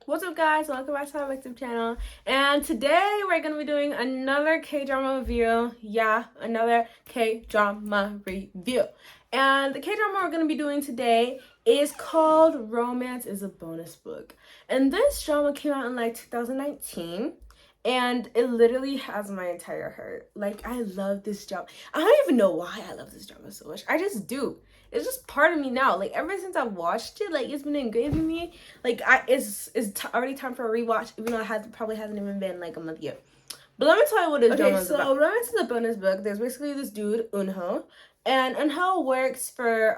What's up, guys? Welcome back to my YouTube channel. And today we're gonna be doing another K-drama review. Yeah, another K-drama review. And the K-drama we're gonna be doing today is called Romance is a Bonus Book. And this drama came out in like 2019. And it literally has my entire heart. Like, I love this drama. I don't even know why I love this drama so much. I just do. It's just part of me now. Like, ever since I've watched it, like, it's been engraved in me. Like, already time for a rewatch, even though it probably hasn't even been like a month yet. But let me tell you what this drama is about. So Romance is a Bonus Book. There's basically this dude Eunho, and Eunho works for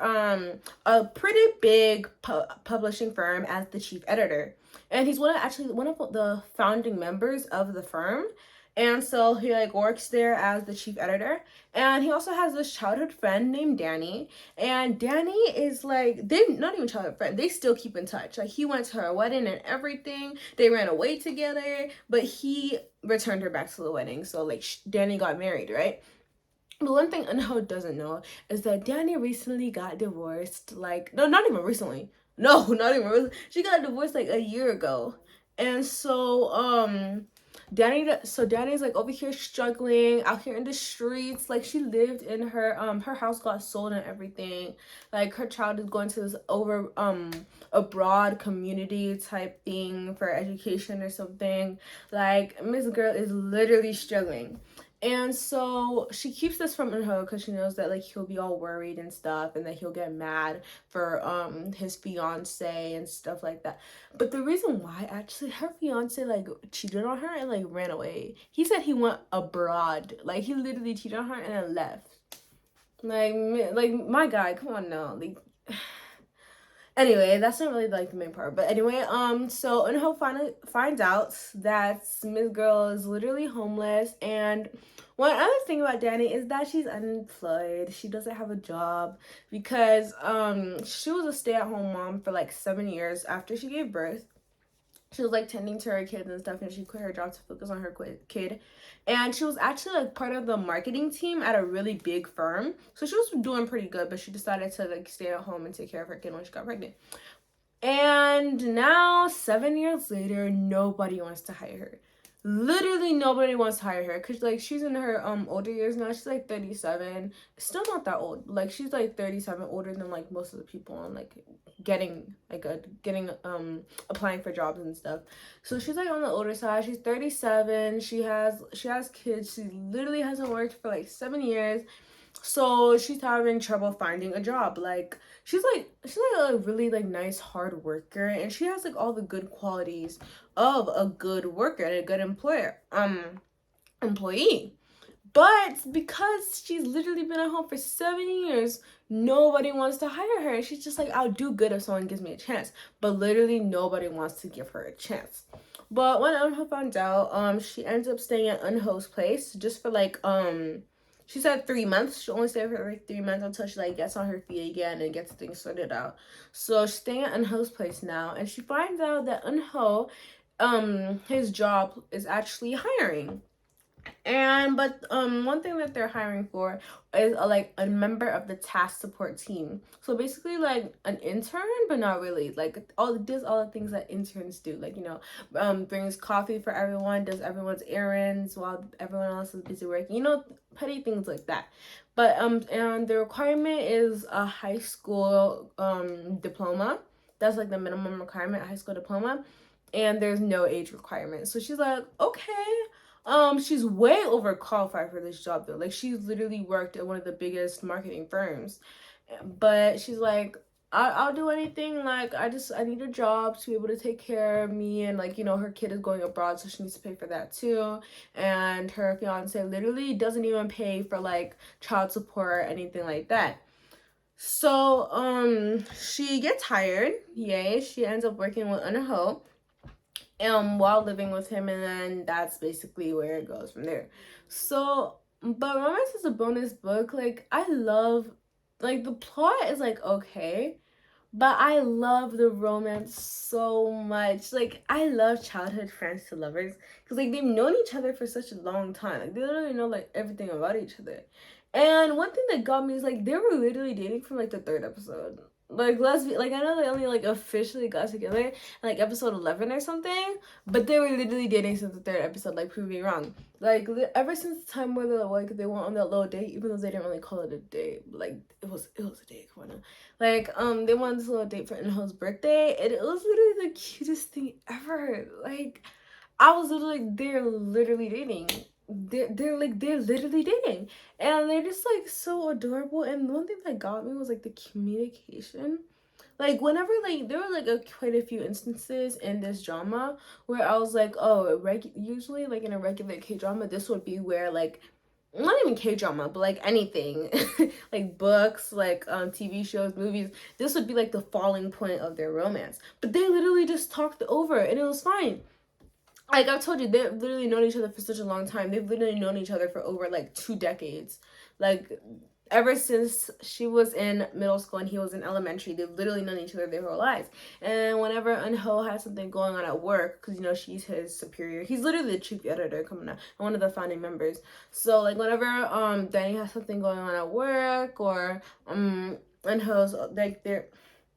a pretty big publishing firm as the chief editor, and he's one of the founding members of the firm. And so he like works there as the chief editor, and he also has this childhood friend named Danny. And Danny is like, they're not even childhood friend, they still keep in touch. Like, he went to her wedding and everything, they ran away together, but he returned her back to the wedding. So like, Danny got married, right? But one thing Eunho doesn't know is that Danny recently got divorced. Like, no, not even recently. No, not even recently. She got divorced like a year ago. And Danny's like over here struggling out here in the streets. Like, she lived in her house got sold and everything. Like, her child is going to this abroad community type thing for education or something. Like, Miss Girl is literally struggling. And so she keeps this from Eunho because she knows that like he'll be all worried and stuff, and that he'll get mad for his fiance and stuff like that. But the reason why, actually, her fiance like cheated on her and like ran away. He said he went abroad. Like, he literally cheated on her and then left. Like my guy, come on now. Like, anyway, that's not really like the main part. But anyway, so Eunho finds out that Miss Girl is literally homeless. And one other thing about Danny is that she's unemployed. She doesn't have a job because she was a stay-at-home mom for like 7 years after she gave birth. She was like tending to her kids and stuff, and she quit her job to focus on her kid. And she was actually like part of the marketing team at a really big firm, so she was doing pretty good, but she decided to like stay at home and take care of her kid when she got pregnant. And now 7 years later, nobody wants to hire her. Literally nobody wants to hire her because like she's in her older years now. She's like 37, still not that old. Like, she's like 37, older than like most of the people on like getting applying for jobs and stuff. So she's like on the older side. She's 37. She has kids. She literally hasn't worked for like 7 years. So she's having trouble finding a job. Like, she's like a really like nice hard worker, and she has like all the good qualities of a good worker and a good employee. But because she's literally been at home for 7 years, nobody wants to hire her. And she's just like, I'll do good if someone gives me a chance. But literally nobody wants to give her a chance. But when Eunho found out, she ends up staying at Eunho's place just for like she said 3 months. She only stayed for like 3 months until she like gets on her feet again and gets things sorted out. So she's staying at Eunho's place now, and she finds out that Eunho, his job is actually hiring. And but one thing that they're hiring for is like a member of the task support team. So basically like an intern, but not really. Like, does all the things that interns do. Like, brings coffee for everyone, does everyone's errands while everyone else is busy working. Petty things like that. But and the requirement is a high school diploma. That's like the minimum requirement, a high school diploma. And there's no age requirement. So she's like, okay. She's way overqualified for this job though. Like, she's literally worked at one of the biggest marketing firms. But she's like, I'll do anything. Like, I need a job to be able to take care of me. And like, her kid is going abroad, so she needs to pay for that too. And her fiance literally doesn't even pay for like child support or anything like that. So, she gets hired. Yay. She ends up working with Eunho while living with him, and then that's basically where it goes from there. So, but Romance is a Bonus Book. Like, I love, like, the plot is like okay, but I love the romance so much. Like, I love childhood friends to lovers because like they've known each other for such a long time. Like, they literally know like everything about each other. And one thing that got me is like they were literally dating from like the third episode. Like, let's be like, I know they only like officially got together in like episode 11 or something, but they were literally dating since the third episode. Like, prove me wrong. Like, ever since the time where they went on that little date, even though they didn't really call it a date, but, like, it was a date. Come on now. Like, they went on this little date for Inho's birthday, and it was literally the cutest thing ever. Like, I was literally like, they're literally dating. They're literally dating, and they're just like so adorable. And one thing that got me was like the communication. Like, whenever, like, there were like quite a few instances in this drama where I was like, oh, usually like in a regular K drama, this would be where, like, not even K drama, but like anything, like books, like TV shows, movies, this would be like the falling point of their romance. But they literally just talked over, and it was fine. Like I've told you, they've literally known each other for such a long time. They've literally known each other for over like 2 decades. Like, ever since she was in middle school and he was in elementary, they've literally known each other their whole lives. And whenever Eunho has something going on at work, because she's his superior, he's literally the chief editor coming out and one of the founding members. So like whenever Danny has something going on at work, or Eunho's like they're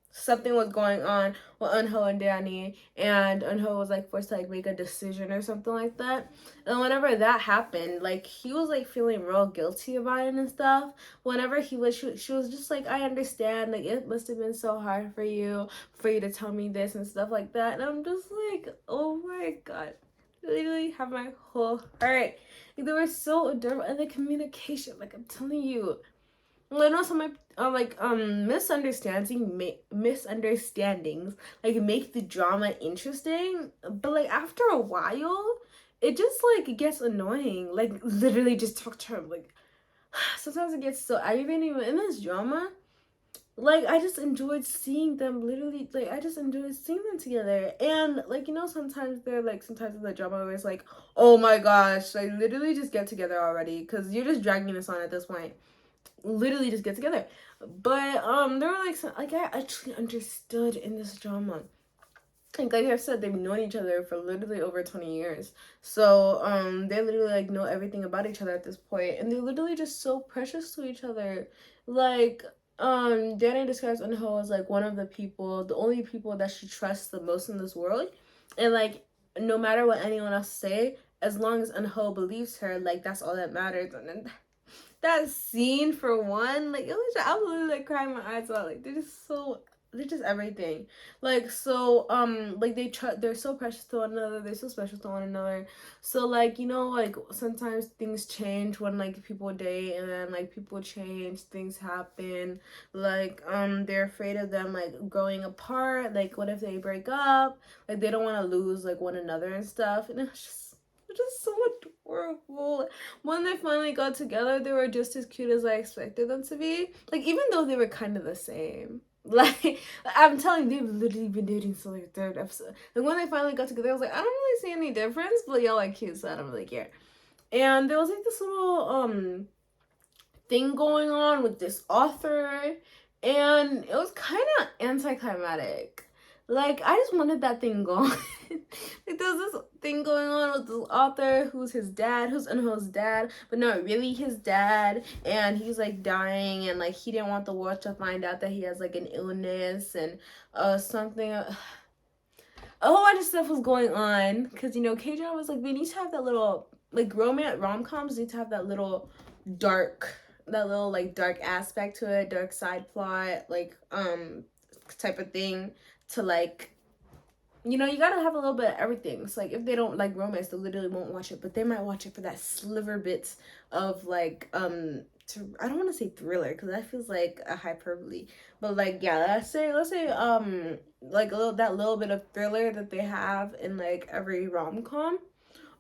something was going on with Eunho and Danny, and Eunho was like forced to like make a decision or something like that. And whenever that happened, like he was like feeling real guilty about it and stuff. Whenever she was just like, I understand, like it must have been so hard for you to tell me this and stuff like that. And I'm just like, oh my god, I literally have my whole heart. Like, they were so adorable, and the communication, like I'm telling you. I know some misunderstandings like make the drama interesting, but like after a while, it just like it gets annoying. Like literally, just talk to him. Like sometimes it gets so aggravating. But in this drama, like I just enjoyed seeing them. Literally, like I just enjoyed seeing them together. And like sometimes they're like sometimes in the drama where it's like, oh my gosh, like literally just get together already, because you're just dragging this on at this point. Literally just get together. But there were like some, like I actually understood in this drama. Like I've said, they've known each other for literally over 20 years. So they literally like know everything about each other at this point, and they're literally just so precious to each other. Like Danny describes Eunho as like one of the only people that she trusts the most in this world. And like no matter what anyone else say, as long as Eunho believes her, like that's all that matters. And then that scene, for one, like it was I was literally like crying my eyes out. Like they're just everything. Like so like they're so precious to one another, they're so special to one another. So like like sometimes things change when like people date, and then like people change, things happen. Like they're afraid of them like growing apart. Like what if they break up? Like they don't want to lose like one another and stuff. And it's just so adorable. When they finally got together, they were just as cute as I expected them to be. Like, even though they were kind of the same. Like, I'm telling you, they've literally been dating since like the third episode. Like, when they finally got together, I was like, I don't really see any difference, but y'all are cute, so I don't really care. And there was like this little thing going on with this author, and it was kind of anticlimactic. Like, I just wanted that thing gone. Like, there was this thing going on with this author who's his dad, who's Eunho's dad, but not really his dad, and he's like dying, and like he didn't want the world to find out that he has like an illness and something. A whole bunch of stuff was going on, because K-drama was like, we need to have that little like romance rom-coms need to have that little like dark aspect to it, dark side plot, like type of thing, to like you gotta have a little bit of everything. So like if they don't like romance, they literally won't watch it, but they might watch it for that sliver bits of like I don't want to say thriller, because that feels like a hyperbole, but like yeah, let's say like that little bit of thriller that they have in like every rom-com.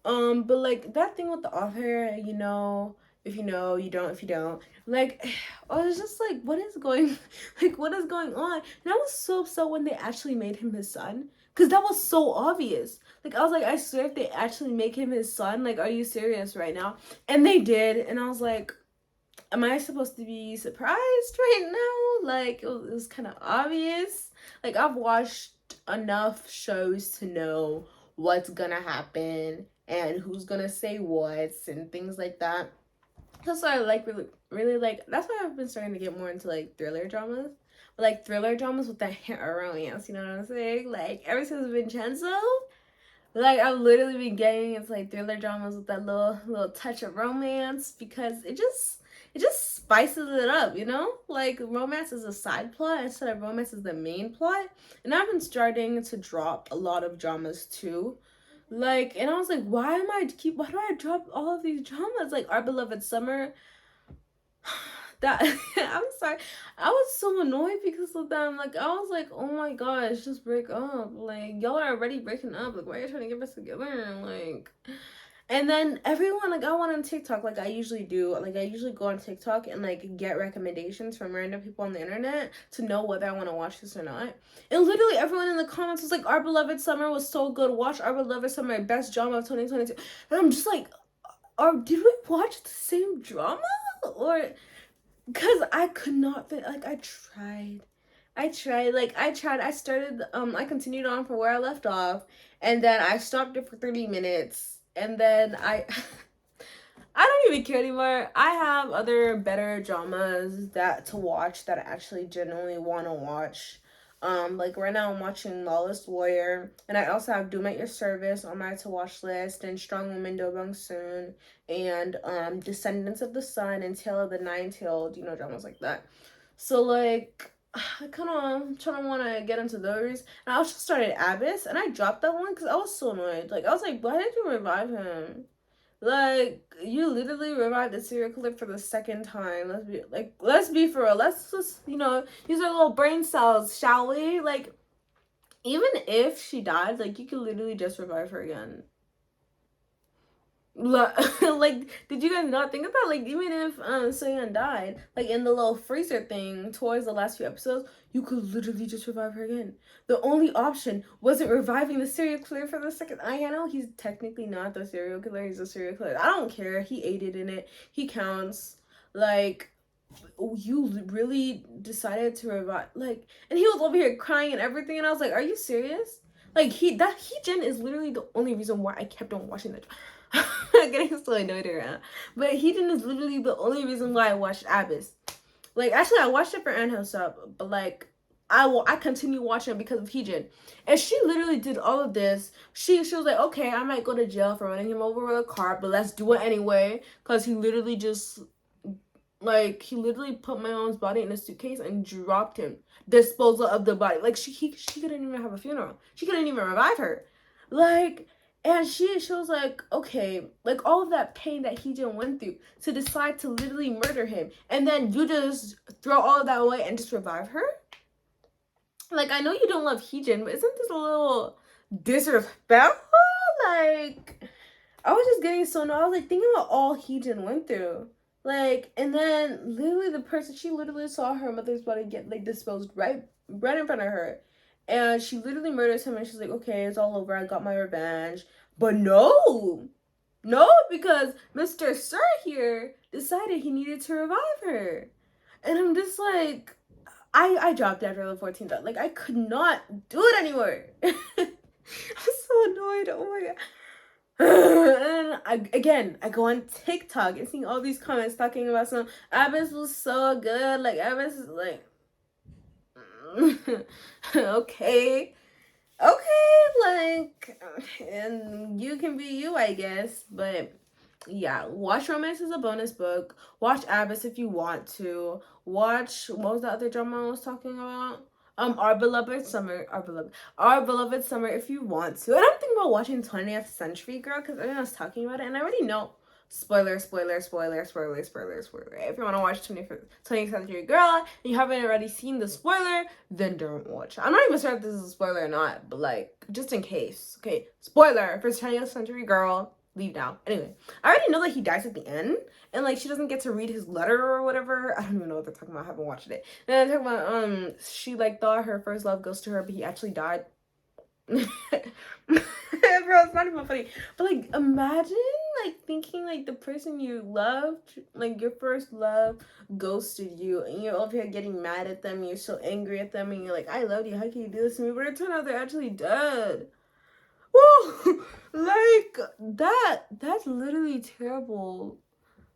But like that thing with the author, if you know, you don't, if you don't. Like, I was just like, what is going like what is going on? And I was so upset when they actually made him his son. Cause that was so obvious. Like I was like, I swear if they actually make him his son, like, are you serious right now? And they did, and I was like, am I supposed to be surprised right now? Like it was kind of obvious. Like I've watched enough shows to know what's gonna happen and who's gonna say what and things like that. That's why I like really, really like. That's why I've been starting to get more into like thriller dramas. like thriller dramas with that hint of romance. You know what I'm saying? Like ever since Vincenzo, like I've literally been getting into like thriller dramas with that little touch of romance because it just spices it up, you know? Like romance is a side plot instead of romance is the main plot. And I've been starting to drop a lot of dramas too. Like, and I was like, why do I drop all of these dramas? Like Our Beloved Summer, that I'm sorry. I was so annoyed because of them. Like I was like, oh my gosh, just break up. Like y'all are already breaking up. Like why are you trying to get us together? Like and then everyone like I went on TikTok like I usually do. Like I usually go on TikTok and like get recommendations from random people on the internet to know whether I want to watch this or not. And literally everyone in the comments was like, Our Beloved Summer was so good. Watch Our Beloved Summer, best drama of 2022. And I'm just like, did we watch the same drama? Or because I could not fit, like, I started, I continued on from where I left off, and then I stopped it for 30 minutes, and then I don't even care anymore. I have other better dramas to watch that I actually genuinely want to watch. Like right now I'm watching Lawless Warrior, and I also have Doom at Your Service on my to watch list, and Strong Woman Do Bong Soon, and Descendants of the Sun, and Tale of the Nine-Tailed, dramas like that. So like I kind of trying to want to get into those. And I also started Abyss, and I dropped that one because I was so annoyed. Like I was like, why did you revive him? Like you literally revived a serial killer for the second time. Let's be for real. Let's just use our little brain cells, shall we? Like even if she died, like you could literally just revive her again. Like, did you guys not think of that? Like, even if Soyeon died, like in the little freezer thing towards the last few episodes, you could literally just revive her again. The only option wasn't reviving the serial killer for the second. I know he's technically not the serial killer. He's a serial killer. I don't care. He aided in it. He counts. Like, you really decided to revive. Like, and he was over here crying and everything, and I was like, are you serious? Like, Heejin is literally the only reason why I kept on watching that. I'm getting so annoyed around. But Heejin is literally the only reason why I watched Abyss. Like, actually, I watched it for Anho Sub, but like, I continue watching it because of Heejin. And she literally did all of this. She was like, okay, I might go to jail for running him over with a car, but let's do it anyway. Because he literally put my mom's body in a suitcase and dropped him. Disposal of the body. Like, she couldn't even have a funeral. She couldn't even revive her. Like, and she was like, okay, like all of that pain that he just went through to decide to literally murder him. And then you just throw all of that away and just revive her? Like, I know you don't love Heejin, but isn't this a little disrespectful? Like, I was just getting so annoyed. I was like, thinking about all Heejin went through. Like, and then literally she literally saw her mother's body get like disposed right in front of her. And she literally murders him, and she's like, okay, it's all over. I got my revenge. But no, because Mr. Sir here decided he needed to revive her. And I'm just like, I dropped after the 14th. Like, I could not do it anymore. I'm so annoyed. Oh my god. And I go on TikTok and seeing all these comments talking about some Abyss was so good. Like, Abyss is like, okay, like, and you can be you, I guess. But yeah, watch Romance is a Bonus Book. Watch Abyss if you want to. Watch, what was the other drama I was talking about? Our Beloved Summer, Our Beloved Summer if you want to. And I'm thinking about watching 20th Century Girl because everyone was talking about it, and I already know. Spoiler. If you want to watch 20th Century Girl and you haven't already seen the spoiler, then don't watch. I'm not even sure if this is a spoiler or not, but like, just in case. Okay, spoiler for 20th Century Girl. Leave now. Anyway, I already know that he dies at the end, and like she doesn't get to read his letter or whatever. I don't even know what they're talking about. I haven't watched it. And they're talking about she like thought her first love goes to her, but he actually died. Bro, it's not even funny. But like, imagine like thinking like the person you loved, like your first love, ghosted you, and you're over here getting mad at them. You're so angry at them, and you're like, I love you. How can you do this to me? But it turned out they're actually dead. Whoa, like that's literally terrible.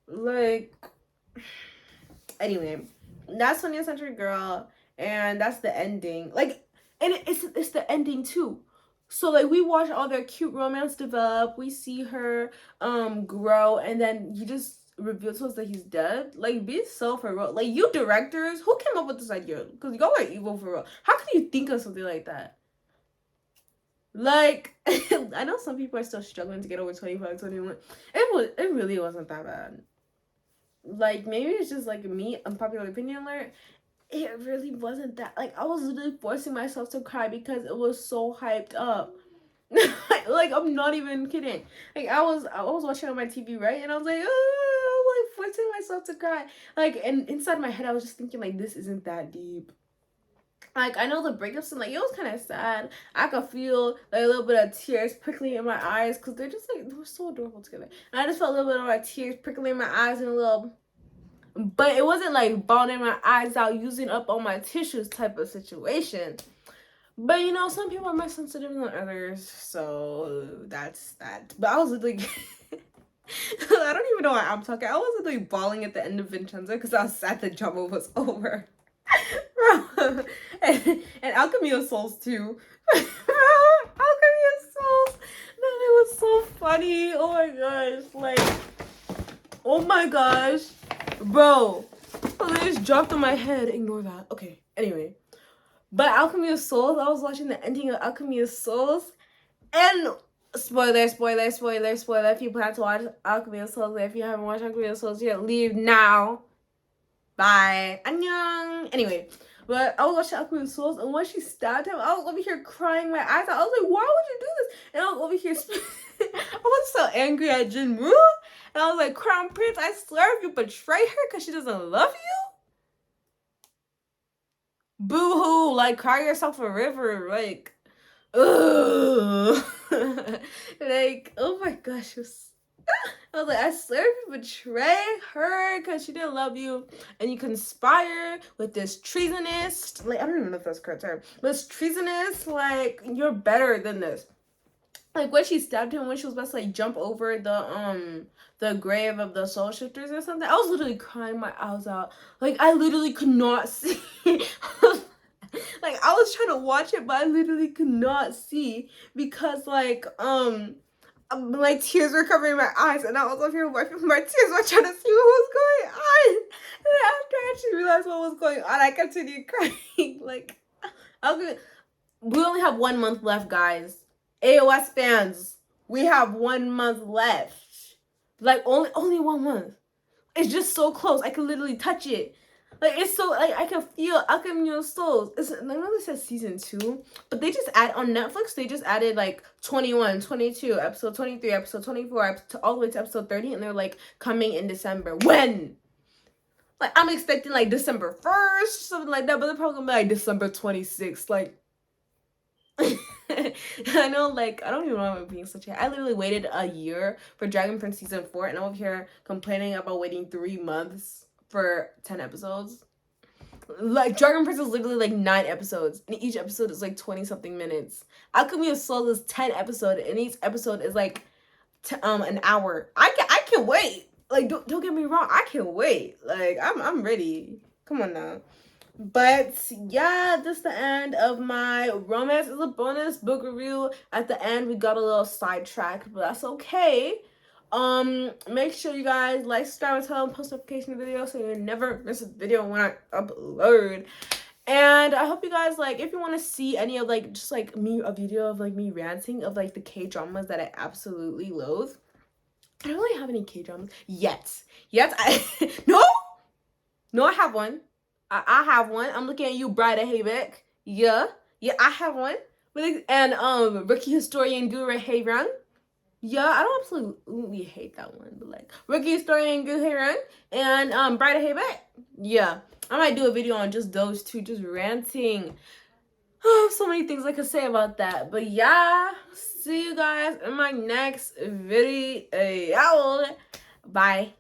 Like, anyway, that's 20th Century Girl, and that's the ending. Like, and it's the ending too. So like we watch all their cute romance develop. We see her grow, and then he just reveals to us that he's dead. Like, be so for real. Like, you directors, who came up with this idea? Because y'all are evil for real. How could you think of something like that? Like, I know some people are still struggling to get over 25, 21. It really wasn't that bad. Like, maybe it's just like me, unpopular opinion alert. It really wasn't that, like, I was literally forcing myself to cry because it was so hyped up. Like, I'm not even kidding. Like, I was watching on my TV, right? And I was like, oh, I'm like forcing myself to cry. Like, and inside my head I was just thinking, like, this isn't that deep. Like, I know the breakups, and like, it was kind of sad. I could feel like a little bit of tears prickling in my eyes because they're just like, they were so adorable together. And I just felt a little bit of my tears prickling in my eyes and a little, but it wasn't like bawling my eyes out, using up all my tissues type of situation. But you know, some people are more sensitive than others, so that's that. But I was like, I don't even know why I'm talking. I was like bawling at the end of Vincenzo because I was sad the drama was over. and Alchemy of Souls too. Alchemy of Souls. Man, it was so funny. Oh my gosh. Like, oh my gosh. Bro. Oh, they just dropped on my head. Ignore that. Okay. Anyway. But Alchemy of Souls, I was watching the ending of Alchemy of Souls. And spoiler. If you plan to watch Alchemy of Souls, if you haven't watched Alchemy of Souls yet, leave now. Bye. Annyeong. Anyway. But I was watching Alchemy of Souls, and when she stabbed him, I was over here crying my eyes out. I was like, why would you do this? And I was over here, I was so angry at Jinwoo. And I was like, Crown Prince, I swear if you betray her because she doesn't love you, boo-hoo, like, cry yourself a river, like, ugh. Like, oh my gosh, I was like, I swear if you betray her because she didn't love you and you conspire with this treasonist, like, I don't even know if that's the correct term, this treasonist, like, you're better than this. Like, when she stabbed him, when she was about to, like, jump over the grave of the soul shifters or something, I was literally crying my eyes out. Like, I literally could not see. Like, I was trying to watch it, but I literally could not see because, like, my tears were covering my eyes, and I was up here wiping my tears while trying to see what was going on. And after I actually realized what was going on, I continued crying. Like, we only have 1 month left, guys. AOS fans, we have 1 month left. Like, only 1 month. It's just so close. I can literally touch it. Like, it's so, like, I can feel Alchemy of Souls. I know they said season 2, but they just add, on Netflix, they just added, like, 21, 22, episode 23, episode 24, all the way to episode 30, and they're, like, coming in December. When? Like, I'm expecting, like, December 1st, something like that, but they're probably gonna be, like, December 26th, like, I know, like, I don't even know why I'm being such a... I literally waited a year for Dragon Prince season 4, and I'm over here complaining about waiting 3 months for 10 episodes. Like, Dragon Prince is literally like 9 episodes, and each episode is like 20 something minutes. Alchemy of Souls is 10 episodes, and each episode is like an hour. I can wait. Like, don't get me wrong, I can wait. Like, I'm ready. Come on now. But yeah, that's the end of my Romance is a Bonus book review. At the end, we got a little sidetracked, but that's okay. Make sure you guys like, subscribe, and tell, and post notification video so you never miss a video when I upload. And I hope you guys, like, if you want to see any of, like, just like a video of like me ranting of like the K-dramas that I absolutely loathe. I don't really have any K-dramas yet. No, I have one. I have one. I'm looking at you, Bridal Haybeck. Yeah, I have one. And Rookie Historian Guru Haerang. Yeah, I don't absolutely hate that one, but like Rookie Historian Guru Haerang and Bridal Haybeck. Yeah, I might do a video on just those two, just ranting. Oh, so many things I could say about that. But yeah, see you guys in my next video. Bye.